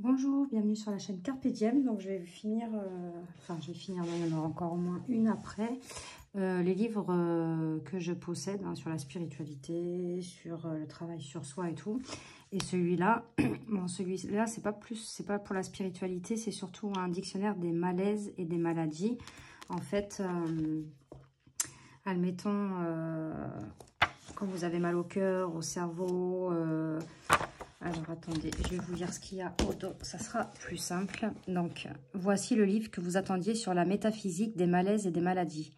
Bonjour, bienvenue sur la chaîne Carpe Diem. Donc je vais finir, non, il y en aura encore au moins une après. Les livres que je possède sur la spiritualité, sur le travail sur soi et tout. Et celui-là, bon, celui-là, c'est pas pour la spiritualité, c'est surtout un dictionnaire des malaises et des maladies. En fait, admettons, quand vous avez mal au cœur, au cerveau, alors, attendez, je vais vous lire ce qu'il y a au dos, ça sera plus simple. Donc, voici le livre que vous attendiez sur la métaphysique des malaises et des maladies.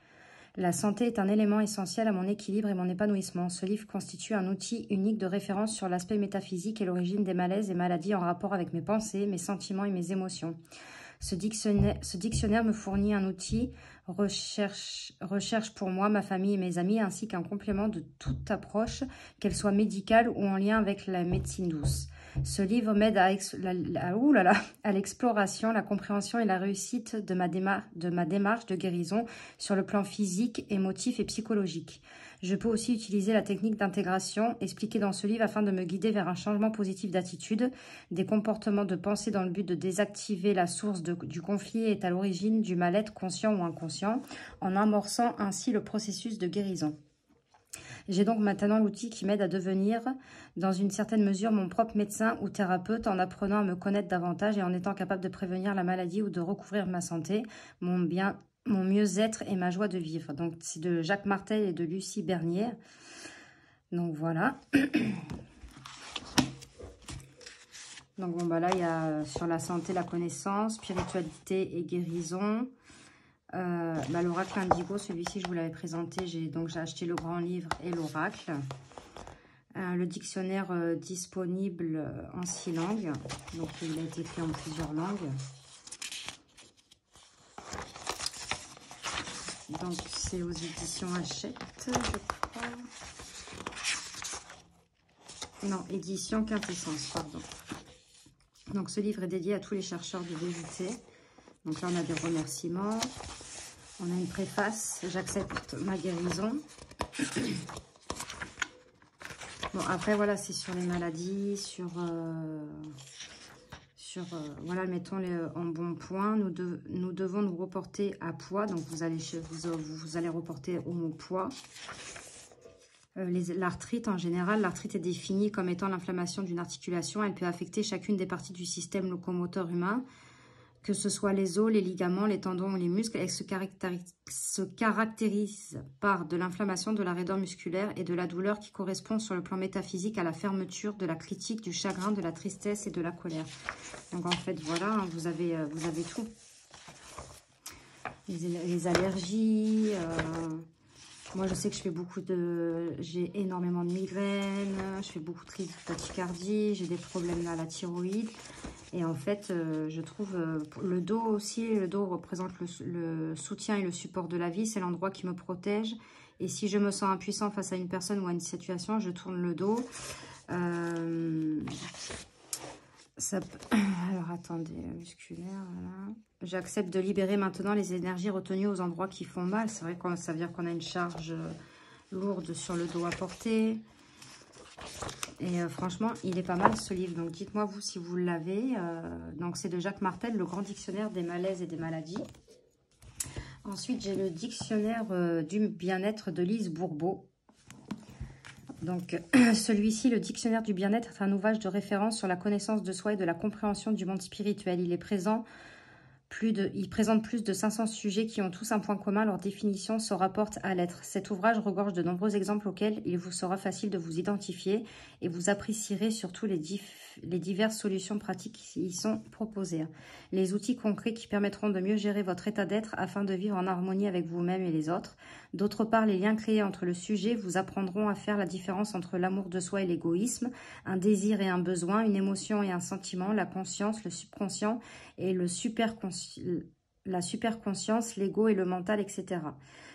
La santé est un élément essentiel à mon équilibre et mon épanouissement. Ce livre constitue un outil unique de référence sur l'aspect métaphysique et l'origine des malaises et maladies en rapport avec mes pensées, mes sentiments et mes émotions. Ce dictionnaire me fournit un outil recherche pour moi, ma famille et mes amis, ainsi qu'un complément de toute approche, qu'elle soit médicale ou en lien avec la médecine douce. Ce livre m'aide à l'exploration, la compréhension et la réussite de ma démarche de guérison sur le plan physique, émotif et psychologique. Je peux aussi utiliser la technique d'intégration expliquée dans ce livre afin de me guider vers un changement positif d'attitude, des comportements de pensée dans le but de désactiver la source du conflit est à l'origine du mal-être conscient ou inconscient, en amorçant ainsi le processus de guérison. J'ai donc maintenant l'outil qui m'aide à devenir, dans une certaine mesure, mon propre médecin ou thérapeute en apprenant à me connaître davantage et en étant capable de prévenir la maladie ou de recouvrir ma santé, mon mieux-être et ma joie de vivre. Donc, c'est de Jacques Martel et de Lucie Bernier. Donc, voilà. Donc, bon, bah là, il y a sur la santé, la connaissance, spiritualité et guérison. L'oracle indigo, celui-ci, je vous l'avais présenté. J'ai acheté le grand livre et l'oracle. Le dictionnaire disponible en 6 langues. Donc, il a été fait en plusieurs langues. Donc, c'est aux éditions Hachette, je crois. Non, édition Quintessence, pardon. Donc, ce livre est dédié à tous les chercheurs de vérité. Donc là, on a des remerciements. On a une préface. J'accepte ma guérison. Bon, après, voilà, c'est sur les maladies, voilà, mettons-les en bon point. Nous devons nous reporter à poids. Donc, vous allez reporter au mot poids. L'arthrite, en général, l'arthrite est définie comme étant l'inflammation d'une articulation. Elle peut affecter chacune des parties du système locomoteur humain, que ce soit les os, les ligaments, les tendons ou les muscles. Elle se caractérise par de l'inflammation, de la raideur musculaire et de la douleur qui correspond sur le plan métaphysique à la fermeture, de la critique, du chagrin, de la tristesse et de la colère. Donc en fait, voilà, vous avez tout. Les allergies... Moi, je sais que j'ai énormément de migraines, je fais beaucoup de tachycardie, j'ai des problèmes à la thyroïde. Et en fait, je trouve le dos aussi, le dos représente le soutien et le support de la vie. C'est l'endroit qui me protège. Et si je me sens impuissant face à une personne ou à une situation, je tourne le dos. Alors, attendez, musculaire, voilà. J'accepte de libérer maintenant les énergies retenues aux endroits qui font mal. C'est vrai que ça veut dire qu'on a une charge lourde sur le dos à porter. Et franchement, il est pas mal ce livre. Donc, dites-moi vous si vous l'avez. Donc, c'est de Jacques Martel, le grand dictionnaire des malaises et des maladies. Ensuite, j'ai le dictionnaire du bien-être de Lise Bourbeau. Donc, celui-ci, le dictionnaire du bien-être, est un ouvrage de référence sur la connaissance de soi et de la compréhension du monde spirituel. Il présente plus de 500 sujets qui ont tous un point commun. Leur définition se rapporte à l'être. Cet ouvrage regorge de nombreux exemples auxquels il vous sera facile de vous identifier et vous apprécierez surtout les diverses solutions pratiques qui y sont proposées. Les outils concrets qui permettront de mieux gérer votre état d'être afin de vivre en harmonie avec vous-même et les autres. D'autre part, les liens créés entre le sujet vous apprendront à faire la différence entre l'amour de soi et l'égoïsme, un désir et un besoin, une émotion et un sentiment, la conscience, le subconscient et la superconscience, l'ego et le mental, etc.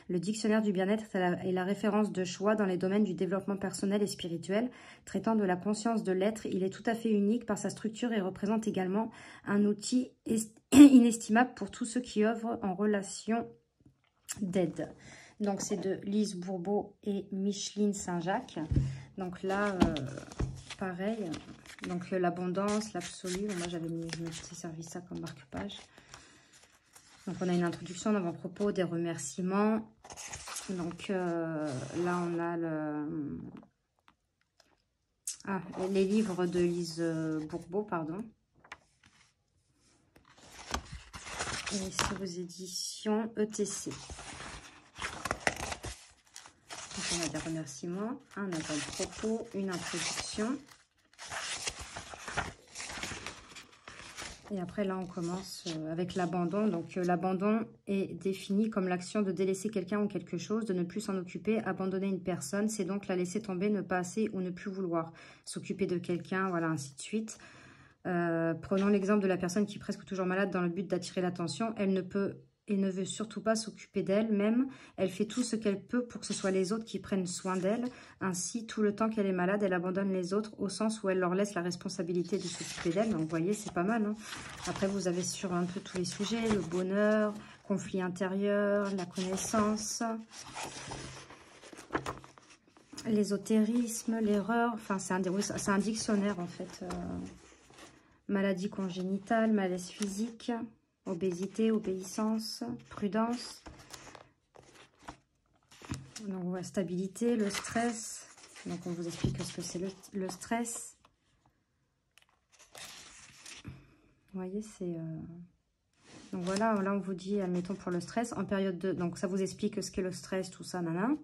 Le dictionnaire du bien-être est la référence de choix dans les domaines du développement personnel et spirituel. Traitant de la conscience de l'être, il est tout à fait unique par sa structure et représente également un outil inestimable pour tous ceux qui œuvrent en relation d'aide. Donc, c'est de Lise Bourbeau et Micheline Saint-Jacques. Donc là, pareil, Donc l'abondance, l'absolu. Bon, moi j'avais mis, je me suis servi ça comme marque-page. Donc on a une introduction, un avant-propos, des remerciements. Donc là on a les livres de Lise Bourbeau, pardon. Et c'est aux éditions ETC. Donc on a des remerciements, un avant-propos, une introduction. Et après, là, on commence avec l'abandon. Donc, l'abandon est défini comme l'action de délaisser quelqu'un ou quelque chose, de ne plus s'en occuper, abandonner une personne. C'est donc la laisser tomber, ne pas assez ou ne plus vouloir s'occuper de quelqu'un, voilà, ainsi de suite. Prenons l'exemple de la personne qui est presque toujours malade dans le but d'attirer l'attention. Elle ne peut et ne veut surtout pas s'occuper d'elle-même. Elle fait tout ce qu'elle peut pour que ce soit les autres qui prennent soin d'elle. Ainsi, tout le temps qu'elle est malade, elle abandonne les autres au sens où elle leur laisse la responsabilité de s'occuper d'elle. Donc, vous voyez, c'est pas mal. Hein. Après, vous avez sur un peu tous les sujets, le bonheur, conflit intérieur, la connaissance, l'ésotérisme, l'erreur. Enfin, c'est un dictionnaire, en fait. Maladie congénitale, malaise physique, obésité, obéissance, prudence. Donc, on voit stabilité, le stress. Donc, on vous explique ce que c'est le stress. Vous voyez, c'est... Donc, voilà, là, on vous dit, admettons, pour le stress, en période de... Donc, ça vous explique ce qu'est le stress, tout ça, nanana.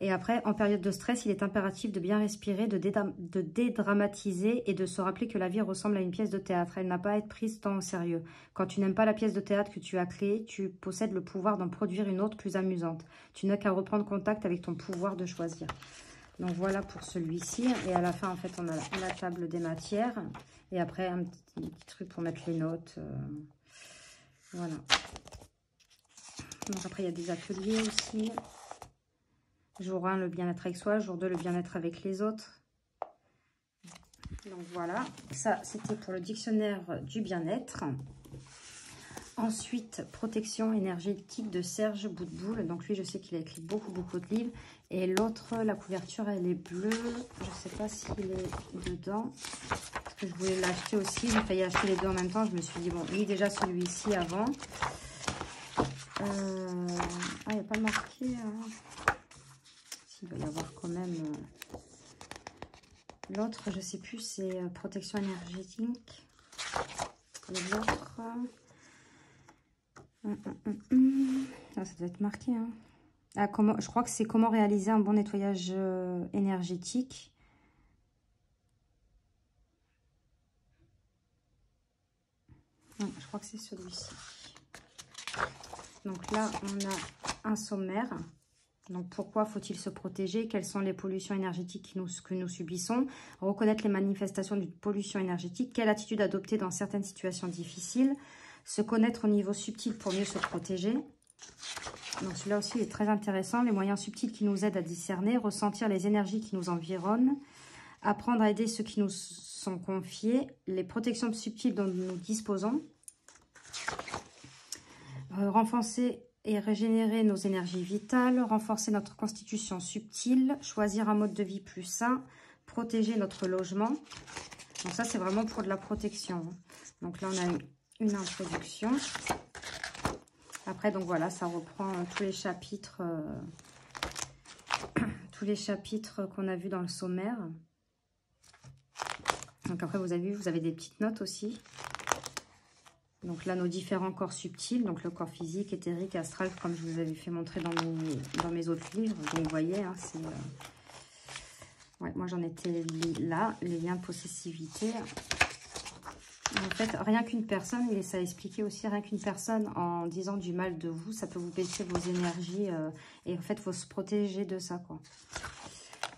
Et après, en période de stress, il est impératif de bien respirer, de dédramatiser et de se rappeler que la vie ressemble à une pièce de théâtre. Elle n'a pas à être prise tant au sérieux. Quand tu n'aimes pas la pièce de théâtre que tu as créée, tu possèdes le pouvoir d'en produire une autre plus amusante. Tu n'as qu'à reprendre contact avec ton pouvoir de choisir. Donc voilà pour celui-ci. Et à la fin, en fait, on a la table des matières. Et après, un petit truc pour mettre les notes. Voilà. Donc après, il y a des ateliers aussi. Jour 1, le bien-être avec soi. Jour 2, le bien-être avec les autres. Donc voilà, ça c'était pour le dictionnaire du bien-être. Ensuite, protection énergétique de Serge Boutboul. Donc lui, je sais qu'il a écrit beaucoup de livres. Et l'autre, la couverture, elle est bleue. Je ne sais pas s'il est dedans. Parce que je voulais l'acheter aussi. J'ai failli acheter les deux en même temps. Je me suis dit, bon, lis déjà celui-ci avant. Ah, il n'y a pas marqué... Il va y avoir quand même l'autre, je sais plus, c'est protection énergétique. Et l'autre, ça doit être marqué. Hein. Ah, je crois que c'est comment réaliser un bon nettoyage énergétique. Non, je crois que c'est celui-ci. Donc là, on a un sommaire. Donc, pourquoi faut-il se protéger? Quelles sont les pollutions énergétiques que nous subissons? Reconnaître les manifestations d'une pollution énergétique. Quelle attitude adopter dans certaines situations difficiles? Se connaître au niveau subtil pour mieux se protéger. Donc, celui-là aussi est très intéressant. Les moyens subtils qui nous aident à discerner. Ressentir les énergies qui nous environnent. Apprendre à aider ceux qui nous sont confiés. Les protections subtiles dont nous disposons. Renforcer et régénérer nos énergies vitales, renforcer notre constitution subtile, choisir un mode de vie plus sain, protéger notre logement. Donc ça, c'est vraiment pour de la protection. Donc là, on a une introduction. Après, donc voilà, ça reprend tous les chapitres qu'on a vus dans le sommaire. Donc après, vous avez vu, vous avez des petites notes aussi. Donc là, nos différents corps subtils, donc le corps physique, éthérique, astral, comme je vous avais fait montrer dans mes autres livres. Donc vous voyez, hein, c'est... Ouais, moi j'en étais là, les liens de possessivité. En fait, rien qu'une personne, et ça a expliqué aussi, rien qu'une personne en disant du mal de vous, ça peut vous baisser vos énergies. Et en fait, il faut se protéger de ça, quoi.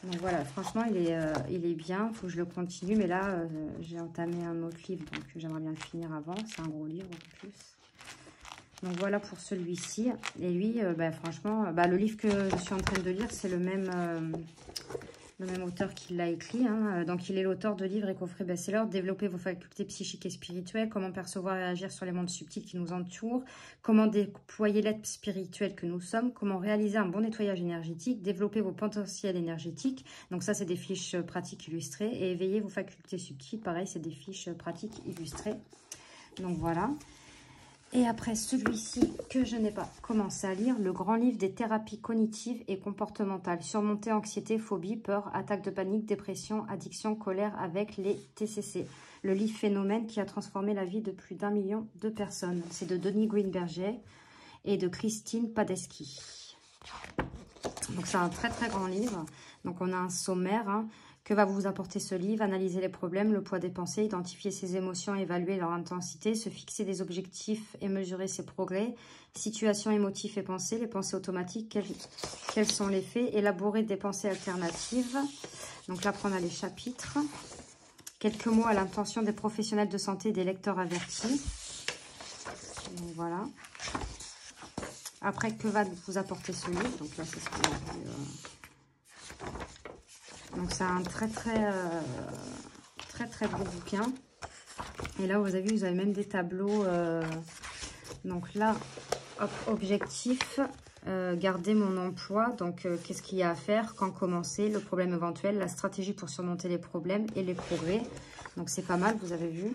Donc voilà, franchement, il est bien. Il faut que je le continue. Mais là, j'ai entamé un autre livre. Donc j'aimerais bien le finir avant. C'est un gros livre en plus. Donc voilà pour celui-ci. Et lui, franchement, le livre que je suis en train de lire, c'est le le même auteur qui l'a écrit. Hein. Donc, il est l'auteur de livres et coffrets best-sellers. Développer vos facultés psychiques et spirituelles. Comment percevoir et agir sur les mondes subtils qui nous entourent. Comment déployer l'être spirituel que nous sommes. Comment réaliser un bon nettoyage énergétique. Développer vos potentiels énergétiques. Donc, ça, c'est des fiches pratiques illustrées. Et éveiller vos facultés subtiles. Pareil, c'est des fiches pratiques illustrées. Donc, voilà. Et après celui-ci que je n'ai pas commencé à lire, le grand livre des thérapies cognitives et comportementales. Surmonter anxiété, phobie, peur, attaque de panique, dépression, addiction, colère avec les TCC. Le livre phénomène qui a transformé la vie de plus d'1 million de personnes. C'est de Denis Greenberger et de Christine Padeschi. Donc c'est un très très grand livre. Donc on a un sommaire. Hein. Que va vous apporter ce livre? Analyser les problèmes, le poids des pensées, identifier ses émotions, évaluer leur intensité, se fixer des objectifs et mesurer ses progrès, situation, émotifs et pensées, les pensées automatiques, quels sont les faits, élaborer des pensées alternatives. Donc là, on a les chapitres. Quelques mots à l'intention des professionnels de santé et des lecteurs avertis. Donc voilà. Après, que va vous apporter ce livre? Donc là, c'est ce qu'on a vu. Donc c'est un très gros bouquin. Et là, vous avez vu, vous avez même des tableaux. Donc là, hop, objectif, garder mon emploi. Donc qu'est-ce qu'il y a à faire, quand commencer, le problème éventuel, la stratégie pour surmonter les problèmes et les progrès. Donc c'est pas mal, vous avez vu.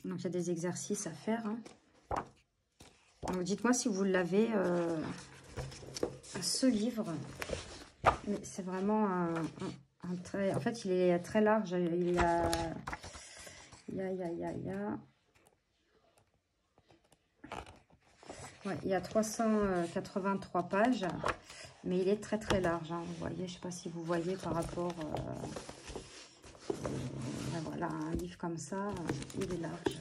Donc il y a des exercices à faire. Hein. Donc dites-moi si vous l'avez, ce livre. Mais c'est vraiment un très... En fait, il est très large. Il y a... Ouais, il y a 383 pages. Mais il est très très large. Hein, vous voyez, je ne sais pas si vous voyez par rapport... voilà, un livre comme ça, il est large.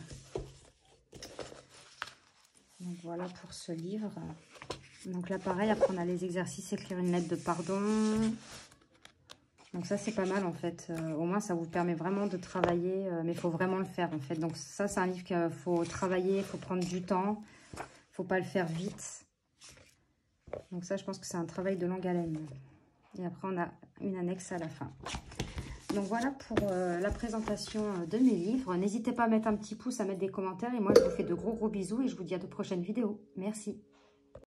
Donc voilà pour ce livre. Donc là, pareil, après on a les exercices, écrire une lettre de pardon. Donc ça, c'est pas mal en fait. Au moins, ça vous permet vraiment de travailler, mais il faut vraiment le faire en fait. Donc ça, c'est un livre qu'il faut travailler, il faut prendre du temps. Il ne faut pas le faire vite. Donc ça, je pense que c'est un travail de longue haleine. Et après, on a une annexe à la fin. Donc voilà pour la présentation de mes livres. N'hésitez pas à mettre un petit pouce, à mettre des commentaires. Et moi, je vous fais de gros bisous et je vous dis à de prochaines vidéos. Merci.